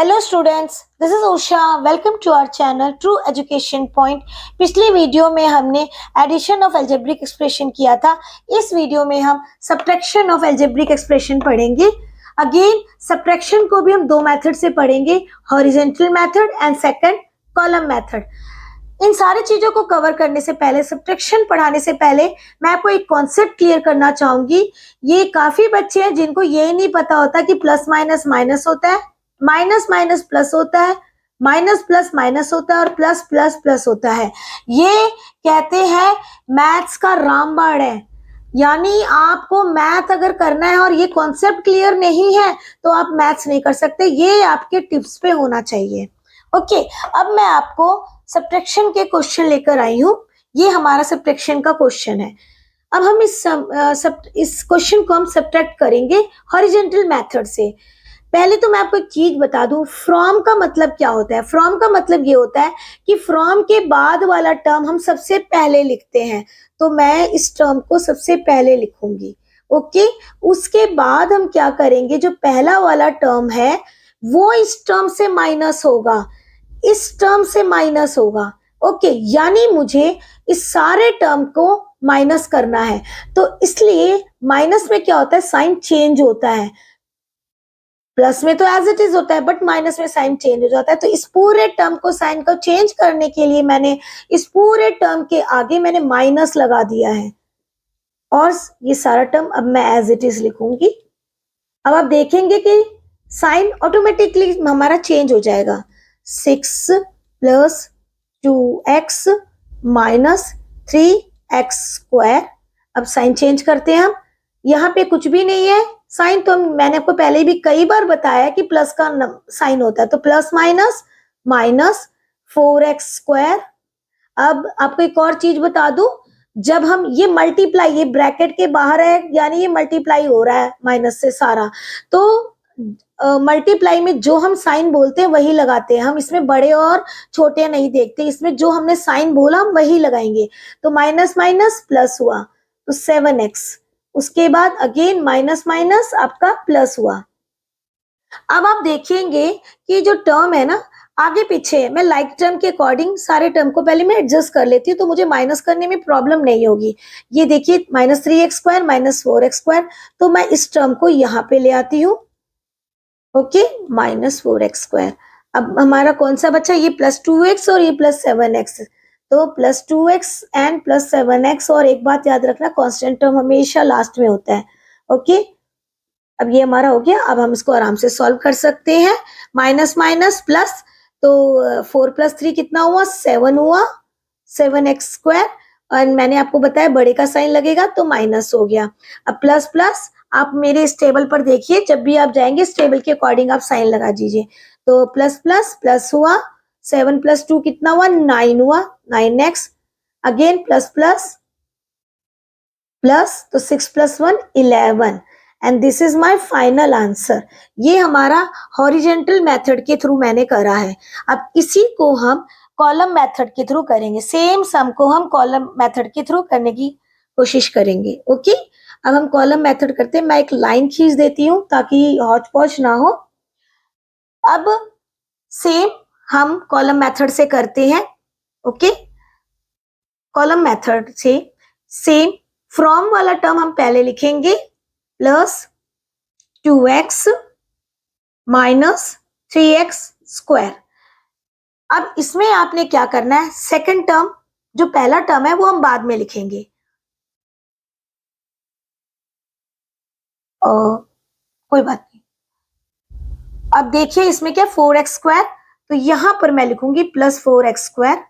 Hello students, this is Usha. Welcome to our channel true education point. पिछली video में हमने addition of algebraic expression किया था। इस वीडियो में हम सब्ट्रैक्शन ऑफ अलजेब्रिक एक्सप्रेशन पढ़ेंगे। अगेन सब्ट्रैक्शन को भी हम दो मेथड से पढ़ेंगे, horizontal method and second column method. इन सारी चीजों को कवर करने से पहले, सब्ट्रैक्शन पढ़ाने से पहले मैं आपको एक कॉन्सेप्ट क्लियर करना चाहूंगी। ये काफी बच्चे हैं जिनको ये नहीं पता होता कि प्लस माइनस माइनस होता है, माइनस माइनस प्लस होता है, माइनस प्लस माइनस होता है और प्लस प्लस प्लस होता है। ये कहते हैं मैथ्स का रामबाण है। यानी आपको मैथ अगर करना है और ये कॉन्सेप्ट क्लियर नहीं है तो आप मैथ्स नहीं कर सकते। ये आपके टिप्स पे होना चाहिए। ओके, अब मैं आपको सब्ट्रैक्शन के क्वेश्चन लेकर आई हूँ। ये हमारा सब्ट्रैक्शन का क्वेश्चन है। अब हम इस क्वेश्चन को हम सब्ट्रैक्ट करेंगे हॉरिजॉन्टल मेथड से। पहले तो मैं आपको एक चीज बता दूं, फ्रॉम का मतलब क्या होता है। फ्रॉम का मतलब ये होता है कि फ्रॉम के बाद वाला टर्म हम सबसे पहले लिखते हैं, तो मैं इस टर्म को सबसे पहले लिखूंगी। ओके, उसके बाद हम क्या करेंगे, जो पहला वाला टर्म है वो इस टर्म से माइनस होगा, इस टर्म से माइनस होगा। ओके, यानी मुझे इस सारे टर्म को माइनस करना है। तो इसलिए माइनस में क्या होता है, साइन चेंज होता है। प्लस में तो एज इट इज होता है, बट माइनस में साइन चेंज हो जाता है। तो इस पूरे टर्म को, साइन को चेंज करने के लिए मैंने इस पूरे टर्म के आगे मैंने माइनस लगा दिया है और ये सारा टर्म अब मैं एज इट इज लिखूंगी। अब आप देखेंगे कि साइन ऑटोमेटिकली हमारा चेंज हो जाएगा। 6 plus 2x minus 3x square. अब साइन चेंज करते हैं हम। यहाँ पे कुछ भी नहीं है साइन, तो मैंने आपको पहले भी कई बार बताया कि प्लस का साइन होता है, तो plus minus minus 4x square. अब आपको एक और चीज बता दूं, जब हम ये मल्टीप्लाई, ये ब्रैकेट के बाहर है यानी ये मल्टीप्लाई हो रहा है माइनस से सारा, तो मल्टीप्लाई में जो हम साइन बोलते हैं वही लगाते हैं हम। इसमें बड़े और छोटे नहीं देखते, इसमें जो हमने साइन बोला हम वही लगाएंगे। तो माइनस माइनस प्लस हुआ तो 7x, उसके बाद अगेन माइनस माइनस आपका प्लस हुआ। अब आप देखेंगे कि जो टर्म है ना आगे पीछे, मैं लाइक टर्म के अकॉर्डिंग सारे टर्म को पहले मैं एडजस्ट कर लेती हूँ, तो मुझे माइनस करने में प्रॉब्लम नहीं होगी। ये देखिए minus 3x square minus 4x square, तो मैं इस टर्म को यहाँ पे ले आती हूँ। Okay, minus 4x square. अब हमारा कौन सा बचा, ये प्लस 2x और ये प्लस 7x, तो plus 2x and plus 7x। और एक बात याद रखना, कांस्टेंट टर्म हमेशा लास्ट में होता है। ओके, अब ये हमारा हो गया। अब हम इसको आराम से सॉल्व कर सकते हैं। माइनस माइनस प्लस, तो 4 प्लस 3 कितना हुआ, 7 हुआ, 7x स्क्वायर। और मैंने आपको बताया बड़े का साइन लगेगा तो माइनस हो गया। अब प्लस प्लस, आप मेरे इस टेबल पर देखिए, जब भी आप जाएंगे इस टेबल के अकॉर्डिंग आप साइन लगा दीजिए। तो प्लस प्लस प्लस हुआ, 7 प्लस 2 कितना हुआ, 9 हुआ, 9x। Again plus plus plus, तो 6 plus 1 11 and this is my final answer. ये हमारा हॉरिजॉन्टल मेथड के थ्रू मैंने करा है। अब इसी को हम कॉलम मेथड के थ्रू करेंगे। सेम सम को हम कॉलम मेथड के थ्रू करने की कोशिश करेंगे। ओके, अब हम कॉलम मेथड करते हैं। मैं एक लाइन खींच देती हूँ ताकि हौच पौच ना हो। अब सेम हम कॉलम मेथड से करते हैं। ओके, कॉलम मेथड से सेम फ्रॉम वाला टर्म हम पहले लिखेंगे, plus 2x minus 3x square. अब इसमें आपने क्या करना है, सेकंड टर्म जो पहला टर्म है वो हम बाद में लिखेंगे। कोई बात नहीं। अब देखिए इसमें क्या, 4x स्क्वायर, तो यहां पर मैं लिखूंगी प्लस 4x स्क्वायर।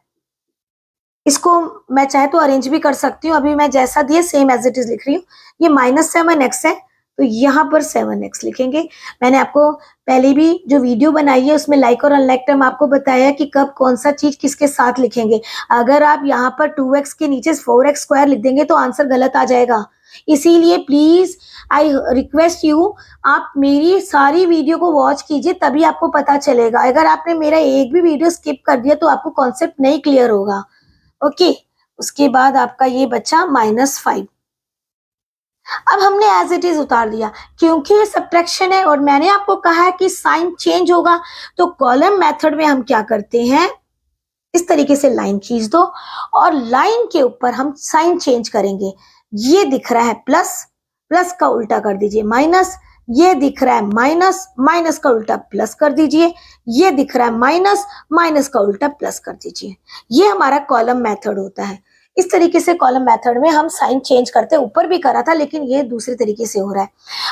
इसको मैं चाहे तो अरेंज भी कर सकती हूँ, अभी मैं जैसा दिया सेम एज इट इज लिख रही हूँ। ये माइनस 7x है तो यहाँ पर 7x लिखेंगे। मैंने आपको पहले भी जो वीडियो बनाई है उसमें लाइक और अनलाइक टर्म आपको बताया कि कब कौन सा चीज किसके साथ लिखेंगे। अगर आप यहाँ पर 2x के नीचे 4x स्क्वायर लिख देंगे तो आंसर गलत आ जाएगा। इसीलिए प्लीज आई रिक्वेस्ट यू, आप मेरी सारी वीडियो को वॉच कीजिए, तभी आपको पता चलेगा। अगर आपने मेरा एक भी वीडियो स्किप कर दिया तो आपको कॉन्सेप्ट नहीं क्लियर होगा। ओके, उसके बाद आपका ये बचा -5। अब हमने एज इट इज उतार दिया, क्योंकि ये सब्ट्रैक्शन है और मैंने आपको कहा है कि साइन चेंज होगा, तो कॉलम मेथड में हम क्या करते हैं, इस तरीके से लाइन खींच दो और लाइन के ऊपर हम साइन चेंज करेंगे। ये दिख रहा है प्लस, प्लस का उल्टा कर दीजिए माइनस, ये दिख रहा है माइनस, माइनस का उल्टा प्लस कर दीजिए, ये दिख रहा है माइनस, माइनस का उल्टा प्लस कर दीजिए। ये हमारा कॉलम मेथड होता है। इस तरीके से कॉलम मेथड में हम साइन चेंज करते, ऊपर भी करा था लेकिन ये दूसरे तरीके से हो रहा है।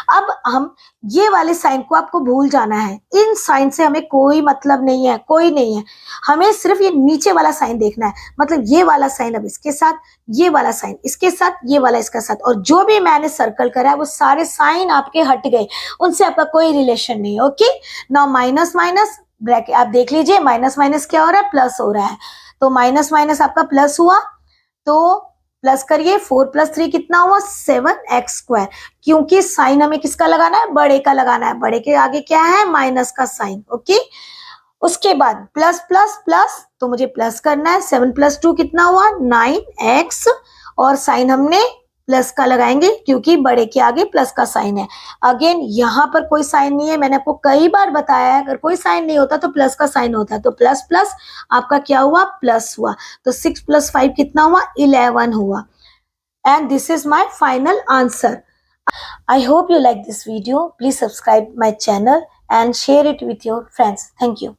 अब हम ये वाले साइन को आपको भूल जाना है, इन साइन से हमें कोई मतलब नहीं है, कोई नहीं है, हमें सिर्फ ये नीचे वाला साइन देखना है। मतलब ये वाला साइन अब इसके साथ, ये वाला साइन इसके साथ, ये वाला इसका साथ, और जो भी मैंने सर्कल करा है वो सारे साइन आपके हट गए, उनसे आपका कोई रिलेशन नहीं है। Okay, now minus minus bracket आप देख लीजिए, माइनस माइनस क्या हो रहा है, प्लस हो रहा है, तो माइनस माइनस आपका प्लस हुआ, तो प्लस करिए, 4 + 3 कितना हुआ, 7x², क्योंकि साइन हमें किसका लगाना है, बड़े का लगाना है, बड़े के आगे क्या है, माइनस का साइन। ओके, उसके बाद प्लस प्लस प्लस, तो मुझे प्लस करना है, 7 + 2 कितना हुआ, 9x, और साइन हमने प्लस का लगाएंगे क्योंकि बड़े के आगे प्लस का साइन है। अगेन यहाँ पर कोई साइन नहीं है, मैंने आपको कई बार बताया है, अगर कोई साइन नहीं होता तो प्लस का साइन होता है, तो प्लस प्लस आपका क्या हुआ, प्लस हुआ, तो 6 + 5 कितना हुआ, 11 हुआ। And this is my final answer. I hope you like this video. Please subscribe my channel and share it with your friends. Thank you.